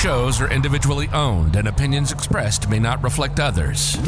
shows are individually owned and opinions expressed may not reflect others.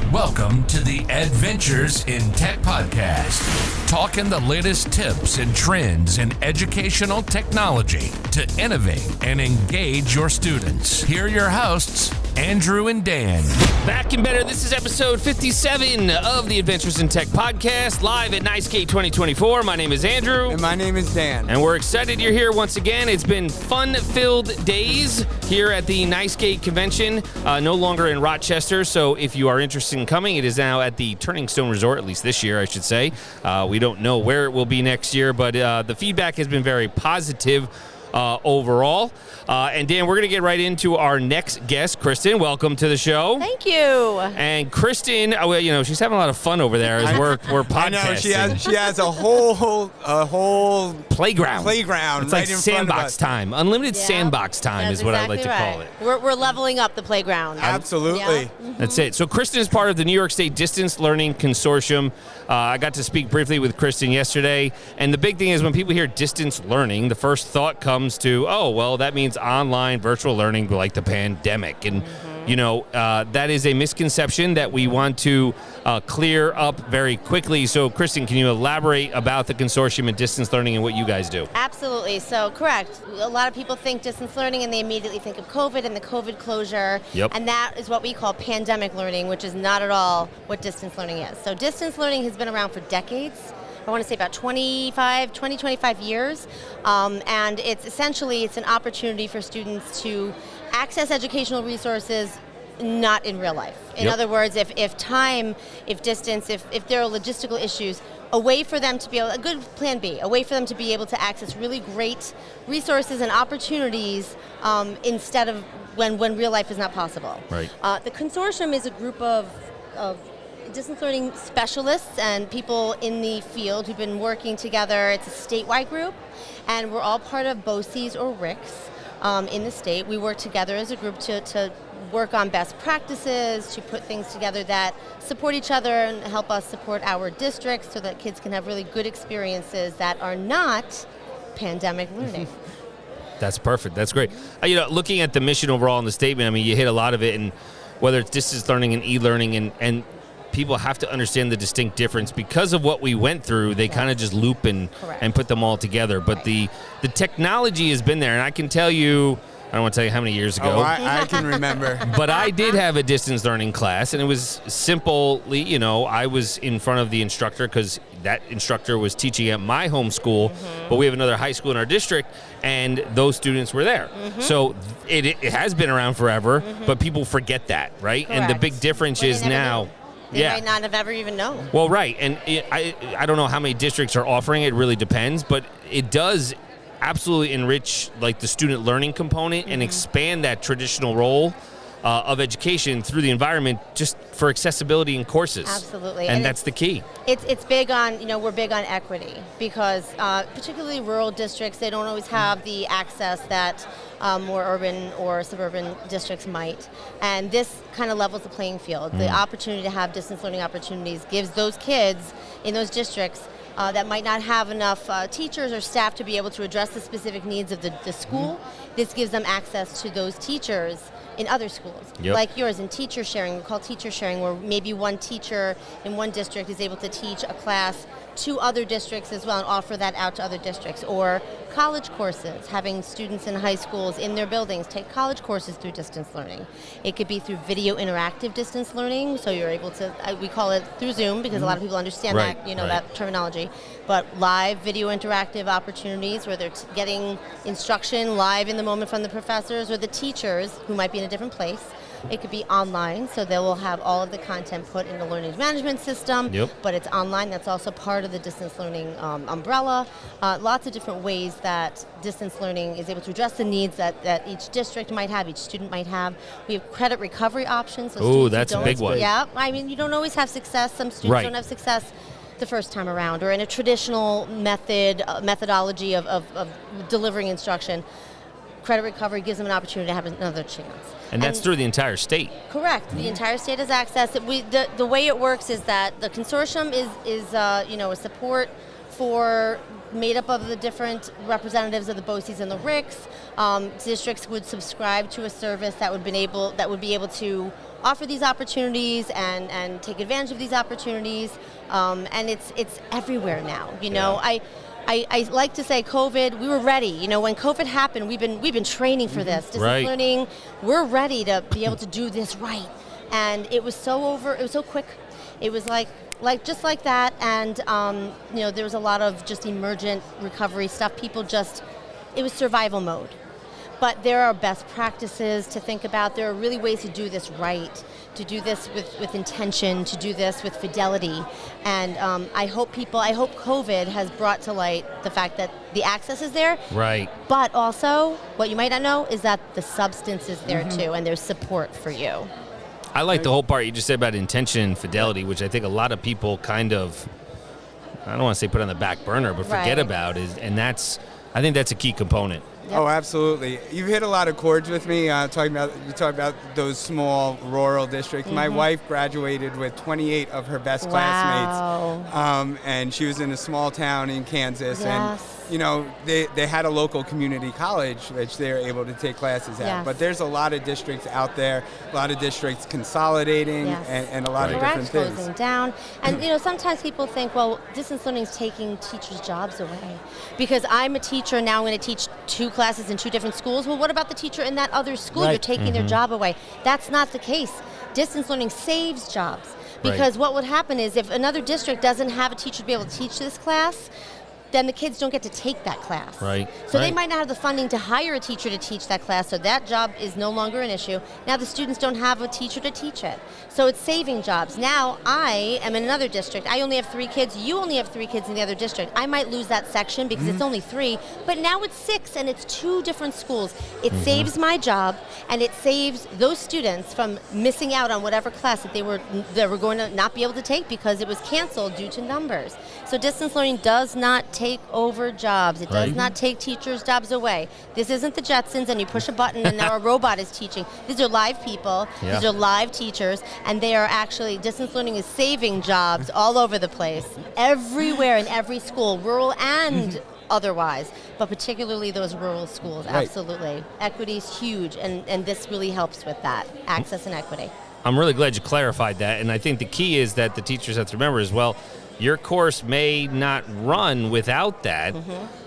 Welcome to the Adventures in Tech podcast, talking the latest tips and trends in educational technology to innovate and engage your students. Here are your hosts, Andrew and Dan. Back and better. This is episode 57 of the Adventures in Tech podcast, live at NYSCATE 2024. My name is Andrew. And my name is Dan. And we're excited you're here once again. It's been fun-filled days here at the NYSCATE convention, no longer in Rochester. So if you are interested in coming, it is now at the Turning Stone Resort, at least this year, I should say. We don't know where it will be next year, but the feedback has been very positive overall. And Dan, we're going to get right into our next guest, Kristen. Welcome to the show. Thank you. And Kristen, she's having a lot of fun over there as we're podcasting. I know, she has a whole playground. It's like sandbox time. Unlimited sandbox time is what I like to call it. We're leveling up the playground. Absolutely. Yeah. That's it. So Kristen is part of the New York State Distance Learning Consortium. I got to speak briefly with Kristen yesterday. And the big thing is when people hear distance learning, the first thought comes to, that means online virtual learning like the pandemic. And, that is a misconception that we want to clear up very quickly. So, Kristen, can you elaborate about the consortium and distance learning and what you guys do? Absolutely. So, correct. A lot of people think distance learning and they immediately think of COVID and the COVID closure. Yep. And that is what we call pandemic learning, which is not at all what distance learning is. So, distance learning has been around for decades. I want to say about 25 years. And it's an opportunity for students to access educational resources not in real life. In other words, if distance, if there are logistical issues, a way for them to be able, a good plan B, a way for them to be able to access really great resources and opportunities instead of when real life is not possible. Right. The consortium is a group of distance learning specialists and people in the field who've been working together. It's a statewide group, and we're all part of BOCES or RICS in the state. We work together as a group to work on best practices, to put things together that support each other and help us support our districts so that kids can have really good experiences that are not pandemic learning. That's perfect. That's great. Looking at the mission overall in the statement, you hit a lot of it, and whether it's distance learning and e-learning and people have to understand the distinct difference because of what we went through. They kind of just loop and put them all together. But the technology has been there, and I can tell you, I don't want to tell you how many years ago. Oh, I can remember. But I did have a distance learning class, and it was simply, I was in front of the instructor because that instructor was teaching at my home school, but we have another high school in our district, and those students were there. So it has been around forever, but people forget that, right? Correct. And the big difference is now. They might not have ever even known. Well, right. And I don't know how many districts are offering it. It really depends. But it does absolutely enrich the student learning component and expand that traditional role of education through the environment just for accessibility in courses. Absolutely. And that's the key. It's big on, we're big on equity because particularly rural districts, they don't always have the access that more urban or suburban districts might. And this kind of levels the playing field. The opportunity to have distance learning opportunities gives those kids in those districts that might not have enough teachers or staff to be able to address the specific needs of the school. This gives them access to those teachers in other schools, like yours, in teacher sharing. We call teacher sharing, where maybe one teacher in one district is able to teach a class to other districts as well and offer that out to other districts. Or college courses, having students in high schools in their buildings take college courses through distance learning. It could be through video interactive distance learning, so you're able to, we call it through Zoom because a lot of people understand that terminology, but live video interactive opportunities where they're getting instruction live in the moment from the professors or the teachers who might be in a different place. It could be online, so they will have all of the content put in the learning management system, but it's online. That's also part of the distance learning umbrella. Lots of different ways that distance learning is able to address the needs that each district might have, each student might have. We have credit recovery options. Oh, that's a big one. Yeah, you don't always have success. Some students don't have success the first time around or in a traditional methodology of delivering instruction. Credit recovery gives them an opportunity to have another chance. And that's through the entire state. Correct. The entire state has access. The way it works is that the consortium is a support made up of the different representatives of the BOCES and the RICs. Districts would subscribe to a service that would be able to offer these opportunities and take advantage of these opportunities. And it's everywhere now. You know, I like to say COVID, we were ready. You know, when COVID happened, we've been training for this. Distance learning, we're ready to be able to do this right. And it was so quick. It was just like that, and you know, there was a lot of just emergent recovery stuff. It was survival mode. But there are best practices to think about. There are really ways to do this right, to do this with intention, to do this with fidelity. And I hope COVID has brought to light the fact that the access is there. Right. But also, what you might not know is that the substance is there too, and there's support for you. I like the whole part you just said about intention and fidelity, which I think a lot of people kind of, I don't want to say put on the back burner, but forget about I think that's a key component. Yep. Oh, absolutely. You've hit a lot of chords with me, you talk about those small rural districts. My wife graduated with 28 of her best classmates, and she was in a small town in Kansas, and you know, they had a local community college which they were able to take classes at. But there's a lot of districts out there, a lot of districts consolidating, and a lot of different things. Closing down. And you know, sometimes people think, well, distance learning is taking teachers' jobs away. Because I'm a teacher, now I'm going to teach 2 classes in 2 different schools. Well, what about the teacher in that other school? You're taking their job away. That's not the case. Distance learning saves jobs. Because what would happen is if another district doesn't have a teacher to be able to teach this class, then the kids don't get to take that class. So they might not have the funding to hire a teacher to teach that class, so that job is no longer an issue. Now the students don't have a teacher to teach it. So it's saving jobs. Now I am in another district. I only have 3 kids. You only have 3 kids in the other district. I might lose that section because it's only 3, but now it's 6 and it's 2 different schools. It saves my job, and it saves those students from missing out on whatever class that they were going to not be able to take because it was canceled due to numbers. So distance learning does not take over jobs. It does not take teachers' jobs away. This isn't the Jetsons and you push a button and now a robot is teaching. These are live people. These are live teachers, and they are actually, distance learning is saving jobs all over the place, everywhere in every school, rural and otherwise, but particularly those rural schools. Absolutely. Equity is huge, and this really helps with that, access and equity. I'm really glad you clarified that, and I think the key is that the teachers have to remember as well, your course may not run without that.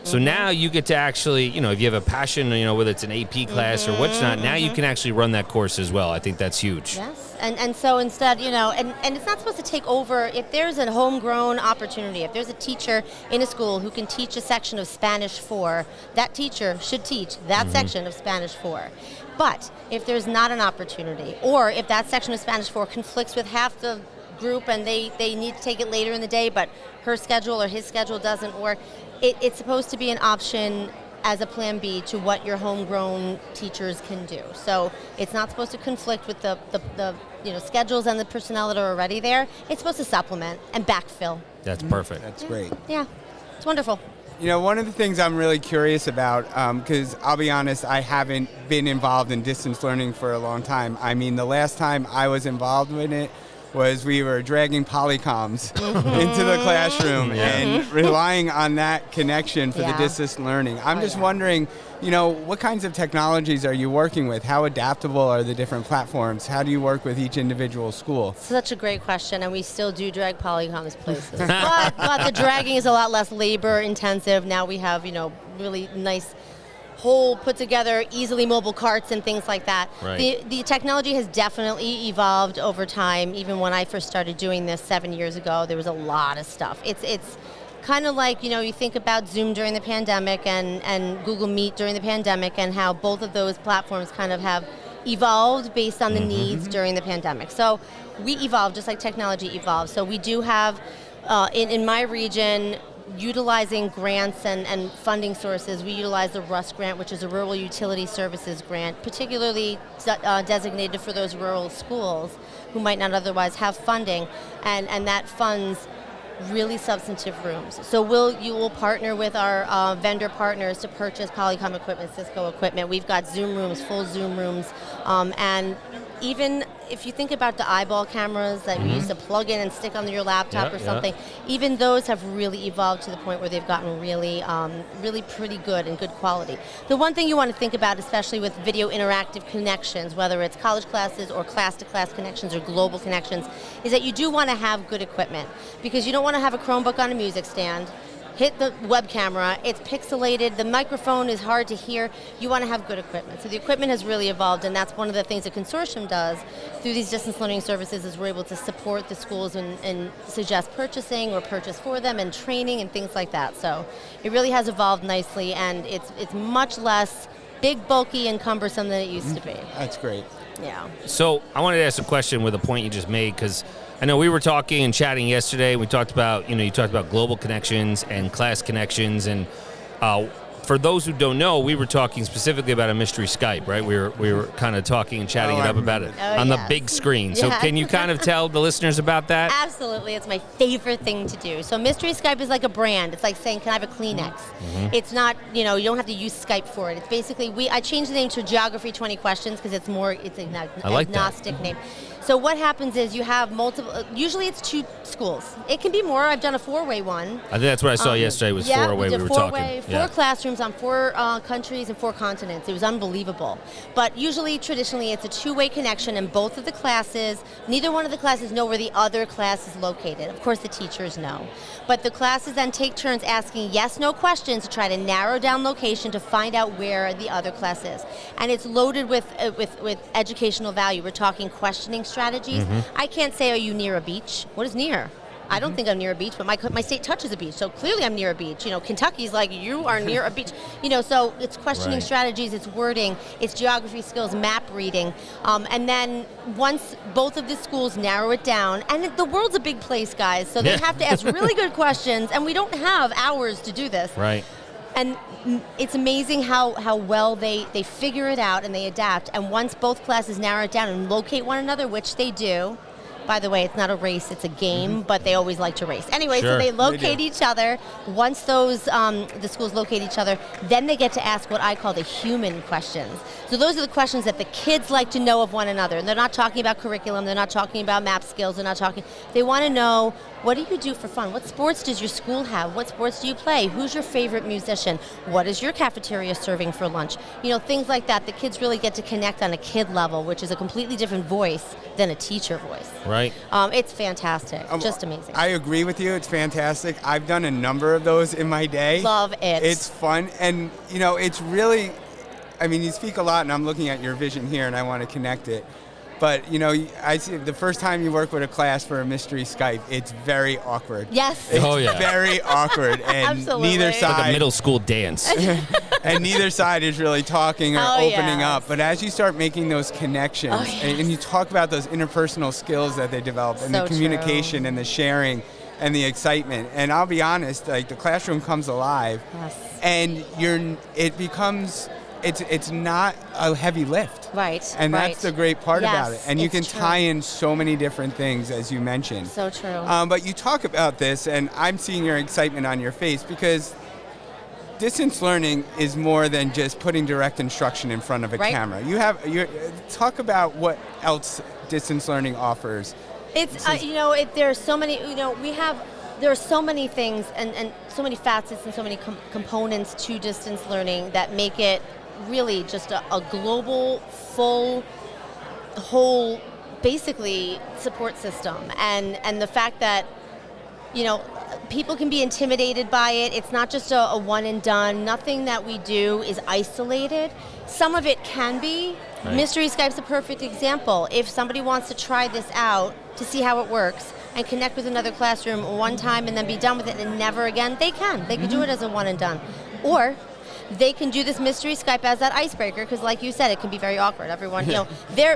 So now you get to actually, you know, if you have a passion, you know, whether it's an AP class or what's not, now you can actually run that course as well. I think that's huge. Yes, and so instead, you know, and it's not supposed to take over. If there's a homegrown opportunity, if there's a teacher in a school who can teach a section of Spanish 4, that teacher should teach that section of Spanish 4. But if there's not an opportunity, or if that section of Spanish 4 conflicts with half the group and they need to take it later in the day, but her schedule or his schedule doesn't work, it's supposed to be an option as a plan B to what your homegrown teachers can do. So it's not supposed to conflict with the you know, schedules and the personnel that are already there. It's supposed to supplement and backfill. That's perfect. That's great. Yeah, it's wonderful. You know, one of the things I'm really curious about, because I'll be honest, I haven't been involved in distance learning for a long time. I mean, the last time I was involved with it was we were dragging polycoms into the classroom and relying on that connection for the distance learning. I'm just wondering, you know, what kinds of technologies are you working with? How adaptable are the different platforms? How do you work with each individual school? Such a great question, and we still do drag polycoms places. but the dragging is a lot less labor intensive. Now we have, you know, really nice whole put together, easily mobile carts and things like that. The technology has definitely evolved over time. Even when I first started doing this 7 years ago, there was a lot of stuff. It's kind of like, you know, you think about Zoom during the pandemic and Google Meet during the pandemic, and how both of those platforms kind of have evolved based on the needs during the pandemic. So we evolved just like technology evolved. So we do have, in my region, utilizing grants and funding sources, we utilize the RUS grant, which is a Rural Utility Services grant, particularly designated for those rural schools who might not otherwise have funding, and that funds really substantive rooms. So you will partner with our vendor partners to purchase Polycom equipment, Cisco equipment. We've got Zoom rooms, full Zoom rooms, and even if you think about the eyeball cameras that you used to plug in and stick on your laptop or something, even those have really evolved to the point where they've gotten really, really pretty good and good quality. The one thing you want to think about, especially with video interactive connections, whether it's college classes or class-to-class connections or global connections, is that you do want to have good equipment, because you don't want to have a Chromebook on a music stand, hit the web camera, it's pixelated, the microphone is hard to hear. You want to have good equipment. So the equipment has really evolved, and that's one of the things the consortium does through these distance learning services, is we're able to support the schools and suggest purchasing or purchase for them and training and things like that. So it really has evolved nicely, and it's much less big, bulky, and cumbersome than it used to be. That's great. Yeah. So I wanted to ask a question with a point you just made, because I know we were talking and chatting yesterday. We talked about, you talked about global connections and class connections, and for those who don't know, we were talking specifically about a mystery Skype, right? We were kind of talking and chatting it up about it on the big screen. So can you kind of tell the listeners about that? Absolutely. It's my favorite thing to do. So mystery Skype is like a brand. It's like saying, can I have a Kleenex? It's not, you don't have to use Skype for it. It's basically, I changed the name to Geography 20 Questions because it's an agnostic name. So what happens is you have multiple, usually it's 2 schools. It can be more. I've done a 4-way one. I think that's what I saw yesterday was 4-way we were talking. 4 classrooms on 4 countries and 4 continents. It was unbelievable. But usually, traditionally, it's a 2-way connection, and both of the classes, neither one of the classes know where the other class is located. Of course, the teachers know. But the classes then take turns asking yes/no questions to try to narrow down location to find out where the other class is. And it's loaded with educational value. We're talking questioning strategies. I can't say, are you near a beach? What is near? I don't think I'm near a beach, but my state touches a beach, so clearly I'm near a beach. Kentucky's like, you are near a beach. So it's questioning strategies, it's wording, it's geography skills, map reading. And then once both of the schools narrow it down, and the world's a big place, guys, so they have to ask really good questions, and we don't have hours to do this. Right. And it's amazing how well they figure it out and they adapt. And once both classes narrow it down and locate one another, which they do, by the way, it's not a race, it's a game, but they always like to race. Anyway, so they locate each other. Once the schools locate each other, then they get to ask what I call the human questions. So those are the questions that the kids like to know of one another. And they're not talking about curriculum, they're not talking about map skills, they want to know, what do you do for fun? What sports does your school have? What sports do you play? Who's your favorite musician? What is your cafeteria serving for lunch? Things like that. The kids really get to connect on a kid level, which is a completely different voice than a teacher voice. Right. It's fantastic. Just amazing. I agree with you. It's fantastic. I've done a number of those in my day. Love it. It's fun. And, it's really, you speak a lot, and I'm looking at your vision here, and I want to connect it. But, I see the first time you work with a class for a mystery Skype, it's very awkward. Yes. It's very awkward. And Absolutely. neither It's side. like a middle school dance. And neither side is really talking or opening yes. up. But as you start making those connections, and you talk about those interpersonal skills that they develop, and the communication and the sharing and the excitement. And I'll be honest, like, the classroom comes alive. Yes. And it becomes... It's not a heavy lift. Right. And that's the great part about it. And you can true. tie in so many different things, as you mentioned. So true. But you talk about this, and I'm seeing your excitement on your face, because distance learning is more than just putting direct instruction in front of a camera. Talk about what else distance learning offers. It's there are so many. There are so many things and so many facets and so many components to distance learning that make it really just a global, whole, basically support system. And the fact that, people can be intimidated by it. It's not just a one and done. Nothing that we do is isolated. Some of it can be. Right. Mystery Skype's a perfect example. If somebody wants to try this out to see how it works and connect with another classroom one time and then be done with it and never again, they can. They can do it as a one and done. Or they can do this mystery Skype as that icebreaker, because like you said, it can be very awkward. Everyone,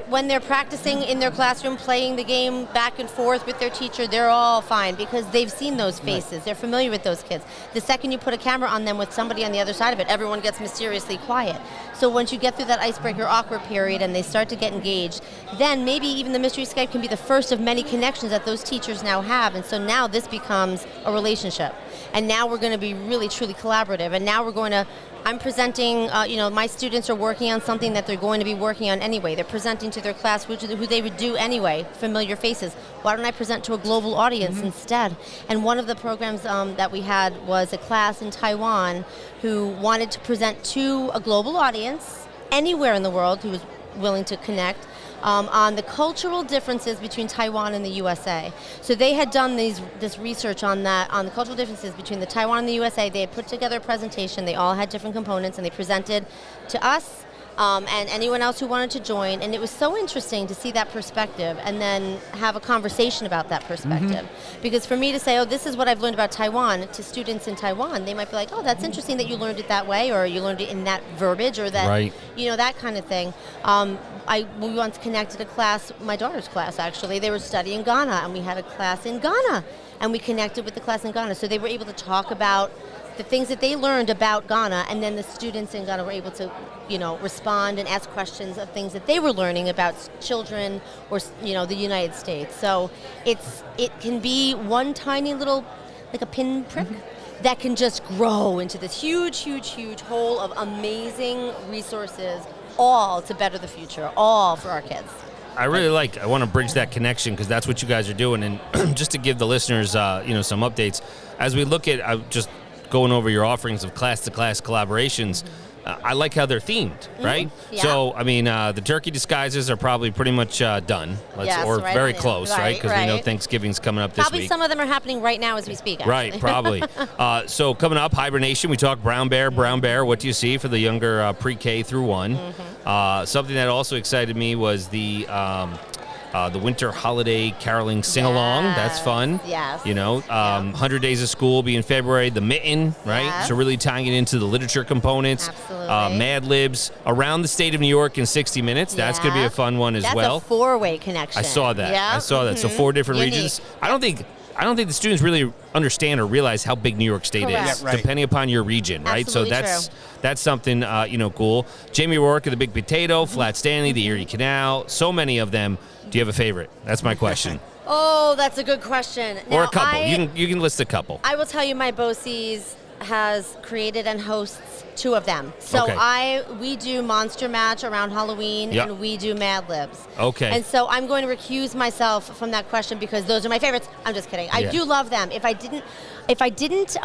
when they're practicing in their classroom, playing the game back and forth with their teacher, they're all fine because they've seen those faces. Right. They're familiar with those kids. The second you put a camera on them with somebody on the other side of it, everyone gets mysteriously quiet. So once you get through that icebreaker awkward period and they start to get engaged, then maybe even the mystery Skype can be the first of many connections that those teachers now have. And so now this becomes a relationship. And now we're going to be really, truly collaborative. And now we're going to I'm presenting, my students are working on something that they're going to be working on anyway. They're presenting to their class who they would do anyway, familiar faces. Why don't I present to a global audience instead? And one of the programs that we had was a class in Taiwan who wanted to present to a global audience anywhere in the world who was willing to connect on the cultural differences between Taiwan and the USA. So they had done this research on that, on the cultural differences between the Taiwan and the USA. They had put together a presentation. They all had different components, and they presented to us and anyone else who wanted to join. And it was so interesting to see that perspective and then have a conversation about that perspective. Because for me to say, oh, this is what I've learned about Taiwan, to students in Taiwan, they might be like, oh, that's interesting that you learned it that way, or you learned it in that verbiage, or that, right. That kind of thing. We once connected a class, my daughter's class actually, they were studying Ghana, and we had a class in Ghana, and we connected with the class in Ghana. So they were able to talk about the things that they learned about Ghana, and then the students in Ghana were able to, respond and ask questions of things that they were learning about children or, the United States. So it can be one tiny little, like a pinprick, that can just grow into this huge, huge, huge whole of amazing resources, all to better the future, all for our kids. I want to bridge that connection, because that's what you guys are doing. And just to give the listeners, some updates, as we look at just going over your offerings of class-to-class collaborations, I like how they're themed, right? Yeah. So, the turkey disguises are probably pretty much done, or right very on, close, right? Because we know Thanksgiving's coming up this probably week. Some of them are happening right now as we speak, actually. Right, probably. So coming up, hibernation, we talk brown bear. What do you see for the younger pre-K through 1? Something that also excited me was the winter holiday caroling sing-along. That's fun. Yes. 100 Days of School will be in February. The Mitten, right? Yes. So really tying it into the literature components. Absolutely. Mad Libs, Around the State of New York in 60 minutes. That's going to be a fun one as well. That's a 4-way connection. I saw that. Yeah. So 4 different Unique. regions. I don't think the students really understand or realize how big New York State Correct. is, Yeah, right. depending upon your region, right? Absolutely So that's something cool. Jamie Rourke of the Big Potato, Flat Stanley, the Erie Canal, so many of them. Do you have a favorite? That's my question. Oh, that's a good question. Or Now, a couple. You can list a couple. I will tell you, my BOCES has created and hosts 2 of them. So Okay. we do Monster Match around Halloween, Yep. and we do Mad Libs. Okay. And so I'm going to recuse myself from that question because those are my favorites. I'm just kidding. I do love them. If I didn't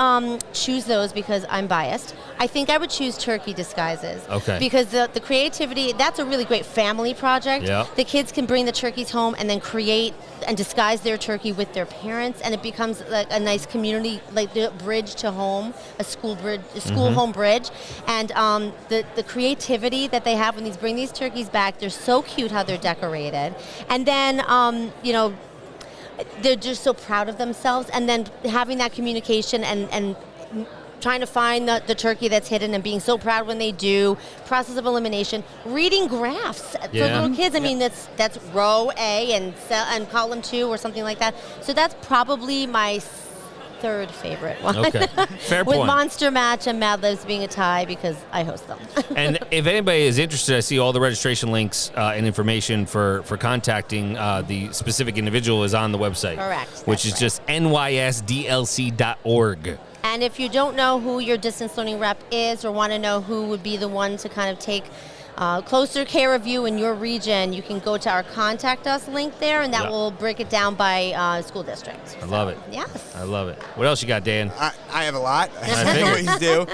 choose those because I'm biased, I think I would choose turkey disguises. Okay. Because the creativity, that's a really great family project. Yep. The kids can bring the turkeys home and then create and disguise their turkey with their parents, and it becomes like a nice community, like the bridge to home, a school home bridge. And the creativity that they have when these bring these turkeys back, they're so cute how they're decorated. And then, they're just so proud of themselves, and then having that communication and trying to find the turkey that's hidden and being so proud when they do, process of elimination, reading graphs for little kids. I mean, that's row A and column 2 or something like that. So that's probably my 3rd favorite one. Okay, fair With point. Monster Match and Mad Libs being a tie because I host them. And if anybody is interested, I see all the registration links and information for contacting the specific individual is on the website. Correct. Which is just NYSDLC.org. And if you don't know who your distance learning rep is, or want to know who would be the one to kind of take closer care of you in your region, you can go to our Contact Us link there, and that will break it down by school district. I love it. Yes. I love it. What else you got, Dan? I have a lot. I always do.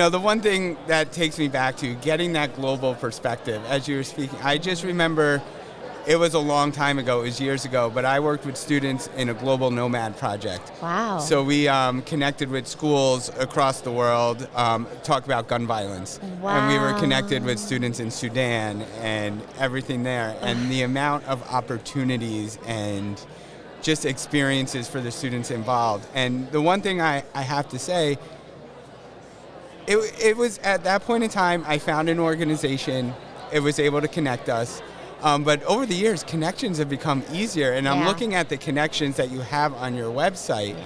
The one thing that takes me back to getting that global perspective, as you were speaking, I just remember it was a long time ago, it was years ago, but I worked with students in a global nomad project. Wow. So we connected with schools across the world, talked about gun violence. Wow. And we were connected with students in Sudan and everything there. And the amount of opportunities and just experiences for the students involved. And the one thing I have to say, it was at that point in time, I found an organization, it was able to connect us. But over the years, connections have become easier, and I'm looking at the connections that you have on your website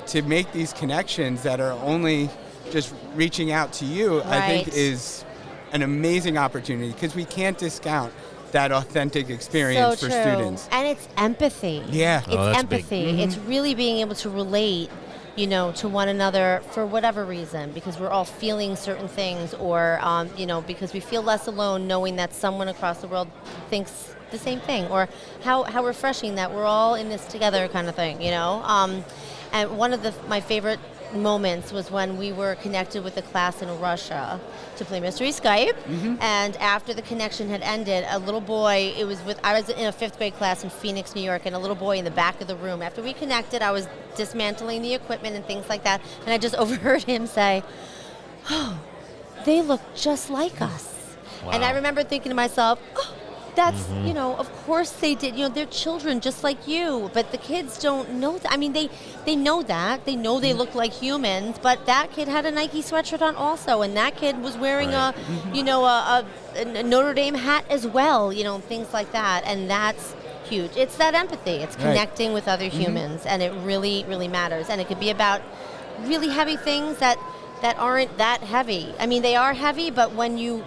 to make these connections that are only just reaching out to you, I think is an amazing opportunity, because we can't discount that authentic experience for students. And it's empathy. Yeah. It's that's empathy. big. It's really being able to relate to one another for whatever reason, because we're all feeling certain things, or, because we feel less alone knowing that someone across the world thinks the same thing, or how refreshing that we're all in this together kind of thing, And one of my favorite moments was when we were connected with a class in Russia to play Mystery Skype, and after the connection had ended, a little boy, I was in a 5th grade class in Phoenix, New York, and a little boy in the back of the room, after we connected, I was dismantling the equipment and things like that, and I just overheard him say, "Oh, they look just like us." Wow. And I remember thinking to myself, "Oh, that's, of course they did. They're children just like you." But the kids don't know that. I mean, they know that. They know they look like humans, but that kid had a Nike sweatshirt on also, and that kid was wearing a Notre Dame hat as well, things like that. And that's huge. It's that empathy. It's connecting with other humans, and it really, really matters. And it could be about really heavy things that aren't that heavy. I mean, they are heavy, but when you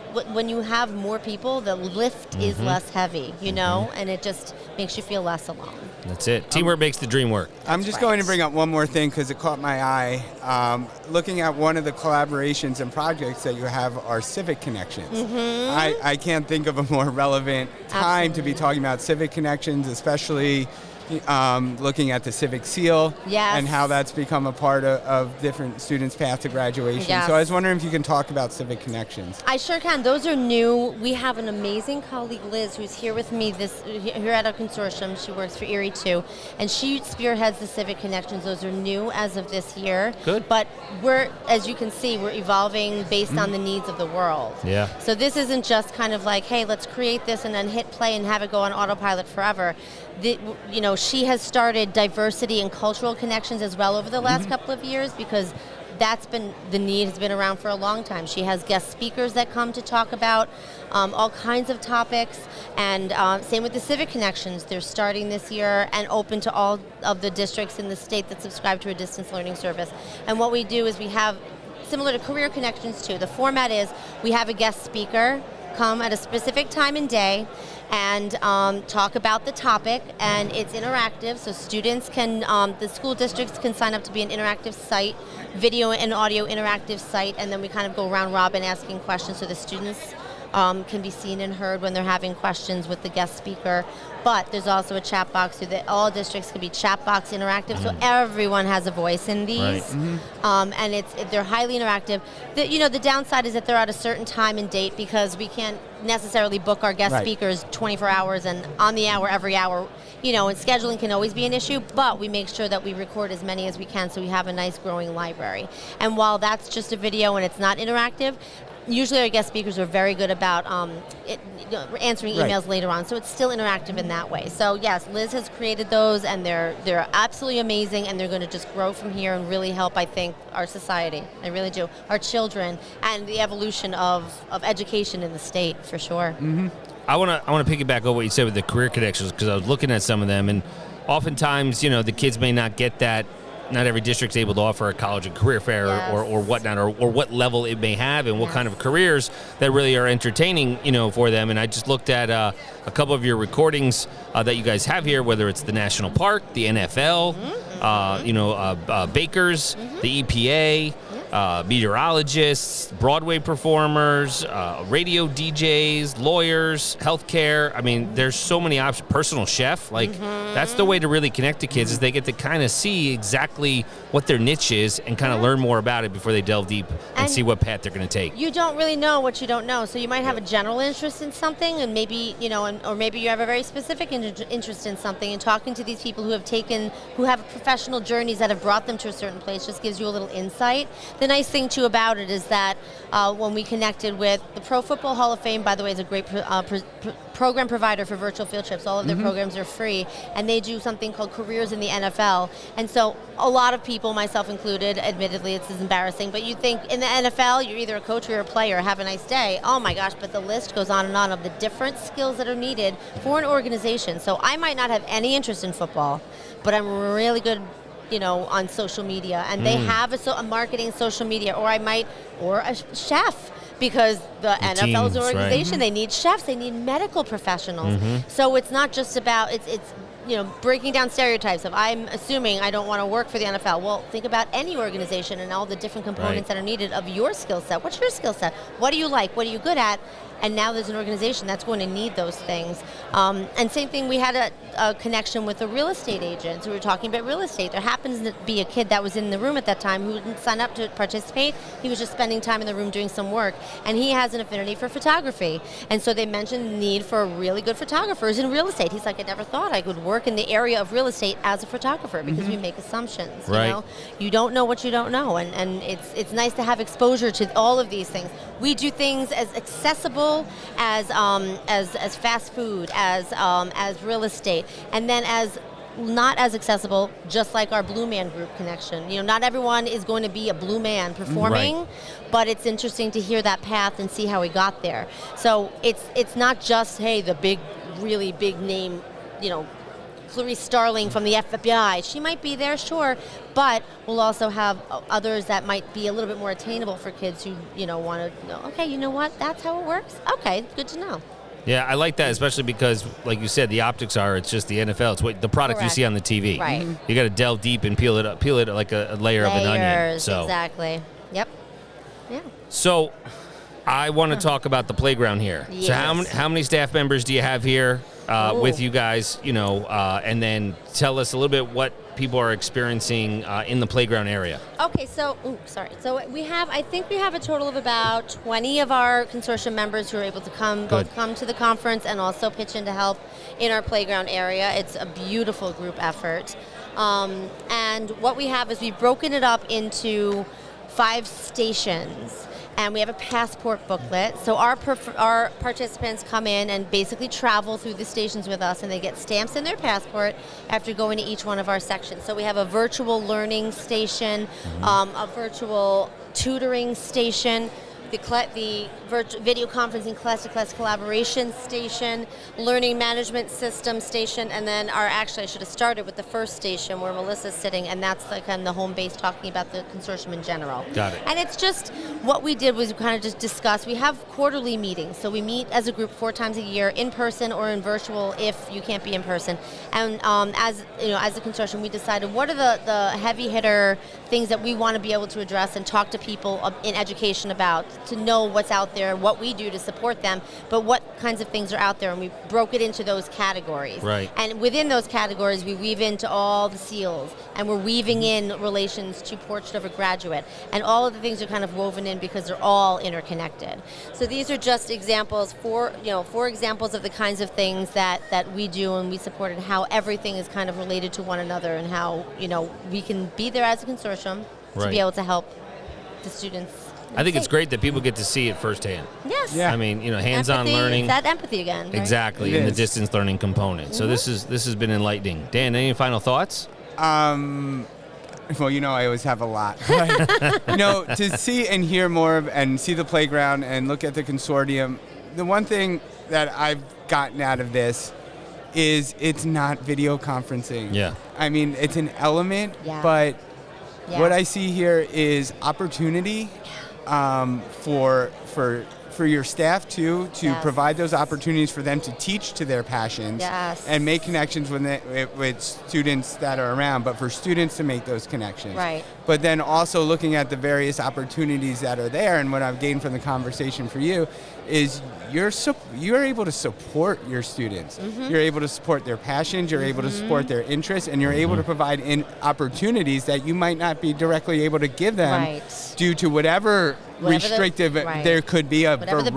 have more people, the lift is less heavy, and it just makes you feel less alone. That's it. Teamwork makes the dream work. I'm just going to bring up one more thing because it caught my eye. Looking at one of the collaborations and projects that you have are Civic Connections. I can't think of a more relevant time to be talking about Civic Connections, especially looking at the Civic Seal and how that's become a part of different students' path to graduation. Yes. So I was wondering if you can talk about Civic Connections. I sure can. Those are new. We have an amazing colleague, Liz, who's here with me here at our consortium. She works for Erie too, and she spearheads the Civic Connections. Those are new as of this year. Good. But as you can see, we're evolving based on the needs of the world. Yeah. So this isn't just kind of like, hey, let's create this and then hit play and have it go on autopilot forever. She has started diversity and cultural connections as well over the last couple of years, because the need has been around for a long time. She has guest speakers that come to talk about all kinds of topics, and same with the Civic Connections. They're starting this year and open to all of the districts in the state that subscribe to a distance learning service. And what we do is we have, similar to Career Connections too, the format is we have a guest speaker come at a specific time and day and talk about the topic, and it's interactive, so students can, the school districts can sign up to be an interactive site, video and audio interactive site, and then we kind of go round robin asking questions, so the students can be seen and heard when they're having questions with the guest speaker. But there's also a chat box so that all districts can be chat box interactive, so everyone has a voice in these. Right. And they're highly interactive. The downside is that they're at a certain time and date, because we can't necessarily book our guest speakers 24 hours and on the hour every hour. And scheduling can always be an issue, but we make sure that we record as many as we can so we have a nice growing library. And while that's just a video and it's not interactive, usually our guest speakers are very good about answering emails later on, so it's still interactive in that way. So yes, Liz has created those, and they're absolutely amazing, and they're going to just grow from here and really help, I think, our society. I really do. Our children and the evolution of education in the state, for sure. I want to piggyback on what you said with the Career Connections, because I was looking at some of them, and oftentimes, the kids may not get that. Not every district's able to offer a college and career fair or whatnot, or what level it may have, and what kind of careers that really are entertaining, for them. And I just looked at a couple of your recordings that you guys have here, whether it's the National Park, the NFL, bakers, the EPA, meteorologists, Broadway performers, radio DJs, lawyers, healthcare. I mean, there's so many options. Personal chef, that's the way to really connect to kids, is they get to kind of see exactly what their niche is and kind of learn more about it before they delve deep and see what path they're going to take. You don't really know what you don't know, so you might have a general interest in something, and maybe or maybe you have a very specific interest in something. And talking to these people who have professional journeys that have brought them to a certain place just gives you a little insight. The nice thing, too, about it is that when we connected with the Pro Football Hall of Fame, by the way, is a great program provider for virtual field trips. All of their programs are free, and they do something called Careers in the NFL. And so a lot of people, myself included, admittedly, it's embarrassing, but you think in the NFL, you're either a coach or you're a player. Have a nice day. Oh, my gosh, but the list goes on and on of the different skills that are needed for an organization. So I might not have any interest in football, but I'm really good on social media, and they have a marketing social media, or a chef, because the NFL is an organization. They need chefs, they need medical professionals. So it's not just about, it's breaking down stereotypes of I'm assuming I don't want to work for the NFL. Well, think about any organization and all the different components that are needed of your skill set. What's your skill set? What do you like? What are you good at? And now there's an organization that's going to need those things. And same thing, we had a connection with a real estate agent. So we were talking about real estate. There happens to be a kid that was in the room at that time who didn't sign up to participate. He was just spending time in the room doing some work. And he has an affinity for photography. And so they mentioned the need for really good photographers in real estate. He's like, I never thought I could work in the area of real estate as a photographer because we make assumptions. Right. You don't know what you don't know. And it's nice to have exposure to all of these things. We do things as accessible as fast food, as real estate, and then as not as accessible, just like our Blue Man Group connection. Not everyone is going to be a Blue Man performing, but it's interesting to hear that path and see how we got there. So it's not just, hey, the big, really big name, Clarice Starling from the FBI. She might be there, sure, but we'll also have others that might be a little bit more attainable for kids who, want to know, okay, you know what, that's how it works? Okay, good to know. Yeah, I like that, especially because, like you said, the optics are, it's just the NFL. It's the product you see on the TV. Right. You got to delve deep and peel it like a layer of an onion. So. Exactly. Yep. Yeah. So I want to talk about the playground here. Yes. So how many staff members do you have here with you guys, and then tell us a little bit what people are experiencing in the playground area. Okay, so I think we have a total of about 20 of our consortium members who are able to both come to the conference and also pitch in to help in our playground area. It's a beautiful group effort. And what we have is we've broken it up into 5 stations. And we have a passport booklet. So our participants come in and basically travel through the stations with us, and they get stamps in their passport after going to each one of our sections. So we have a virtual learning station, a virtual tutoring station, the video conferencing class-to-class collaboration station, learning management system station, and then I should have started with the first station where Melissa's sitting, and that's the home base talking about the consortium in general. Got it. And it's just, what we did was we kind of just discuss, we have quarterly meetings, so we meet as a group 4 times a year, in person or in virtual if you can't be in person. And as a consortium, we decided what are the heavy hitter things that we want to be able to address and talk to people in education about, to know what's out there, what we do to support them, but what kinds of things are out there, and we broke it into those categories. Right. And within those categories, we weave into all the SEALs, and we're weaving in relations to Portrait of a Graduate, and all of the things are kind of woven in because they're all interconnected. So these are just examples, 4 examples of the kinds of things that we do and we support, and how everything is kind of related to one another, and how we can be there as a consortium to be able to help the students. I think it's great that people get to see it firsthand. Yes. Yeah. I mean, hands-on Empathy, learning. that empathy again. Right? Exactly, in the distance learning component. So this has been enlightening. Dan, any final thoughts? Well, I always have a lot. But, to see and hear more and see the playground and look at the consortium, the one thing that I've gotten out of this is it's not video conferencing. Yeah. I mean, it's an element, Yeah. but Yeah. what I see here is opportunity for your staff to Yes. provide those opportunities for them to teach to their passions Yes. and make connections with students that are around, but for students to make those connections. Right. But then also looking at the various opportunities that are there, and what I've gained from the conversation for you is you're able to support your students. You're able to support their passions, you're able to support their interests, and you're able to provide opportunities that you might not be directly able to give them Right. due to whatever restrictive there could be, whatever the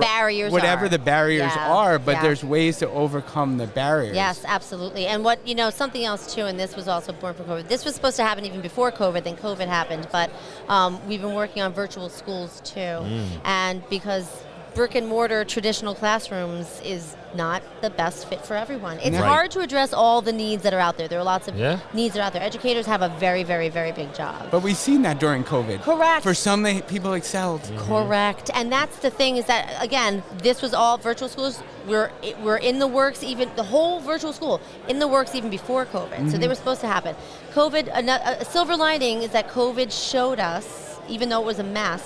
barriers are, but Yeah. there's ways to overcome the barriers. Yes, absolutely. And what, something else too, and this was also born from COVID. This was supposed to happen even before COVID, then COVID happened, but we've been working on virtual schools too. And because brick and mortar traditional classrooms is not the best fit for everyone. It's Right. hard to address all the needs that are out there. There are lots of Yeah. needs that are out there. Educators have a very, very, very big job. But we've seen that during COVID. Correct. For some, people excelled. Correct. And that's the thing, is that, again, this was all virtual schools. We're in the works, even the whole virtual school, in the works even before COVID. So they were supposed to happen. COVID, a silver lining is that COVID showed us, even though it was a mess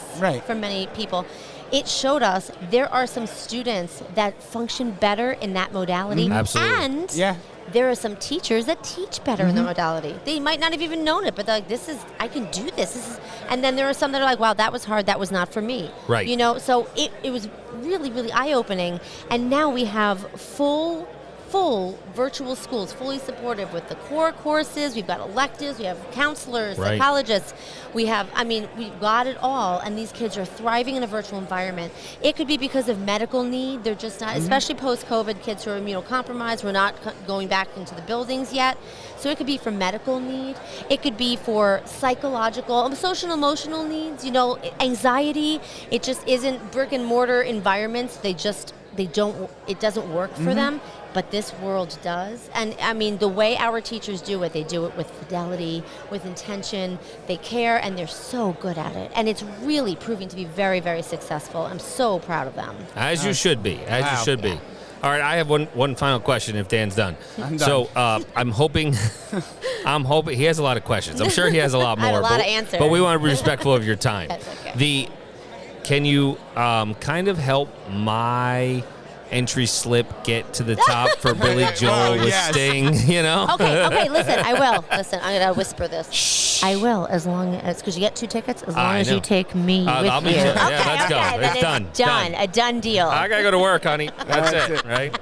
for many people, it showed us there are some students that function better in that modality. Absolutely. And There are some teachers that teach better in the modality. They might not have even known it, but they're like, I can do this. And then there are some that are like, wow, that was hard, that was not for me. Right. So it was really, really eye-opening. And now we have full virtual schools, fully supportive with the core courses. We've got electives, we have counselors, Right. psychologists. We've got it all, and these kids are thriving in a virtual environment. It could be because of medical need. They're just not, especially post-COVID, kids who are immunocompromised. We're not going back into the buildings yet. So it could be for medical need. It could be for psychological, social and emotional needs, anxiety. It just isn't brick and mortar environments. It doesn't work for them. But this world does. And I mean, the way our teachers do it, they do it with fidelity, with intention, they care, and they're so good at it. And it's really proving to be very, very successful. I'm so proud of them. As you should be. As you should be. All right, I have one final question if Dan's done. I'm done. So I'm hoping he has a lot of questions. I'm sure he has a lot more. I have a lot of answers. But we want to be respectful of your time. That's okay. Can you kind of help my entry slip get to the top for Billy Joel with yes. Sting, Okay, listen, I will. Listen, I'm going to whisper this. Shh. I will, as long as, because you get 2 tickets, as long as you take me with I'll be you. sure. Yeah, let's go. Then It's done. Done. A done deal. I got to go to work, honey. That's it, right?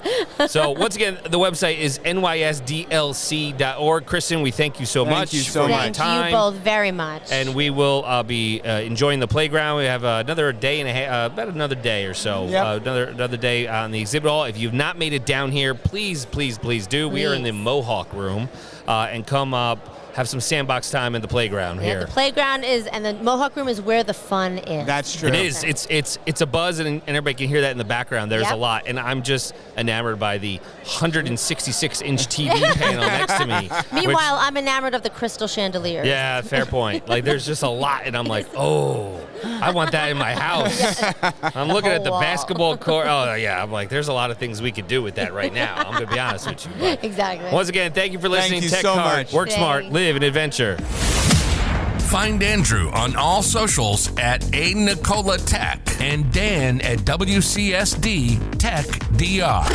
So, once again, the website is NYSDLC.org. Kristen, we thank you so much you so for much. your Thank time. you both very much. And we will be enjoying the playground. We have another day and a half, about another day or so. Yep. Another day on the exhibit hall. If you've not made it down here, please do. We are in the Mohawk room, and come up. Have some sandbox time in the playground here. The playground and the Mohawk room is where the fun is. That's true. It is. It's a buzz, and everybody can hear that in the background. There's a lot, and I'm just enamored by the 166-inch TV panel next to me. Meanwhile, I'm enamored of the crystal chandeliers. Yeah, fair point. Like, there's just a lot, and I'm like, oh, I want that in my house. I'm looking at the whole wall. basketball court. Oh, yeah. I'm like, there's a lot of things we could do with that right now. I'm going to be honest with you. But Exactly. once again, thank you for listening. you Tech so Hard, much. work smart, Thanks. live an adventure. Find Andrew on all socials at A Nicola Tech and Dan at WCSD Tech DR.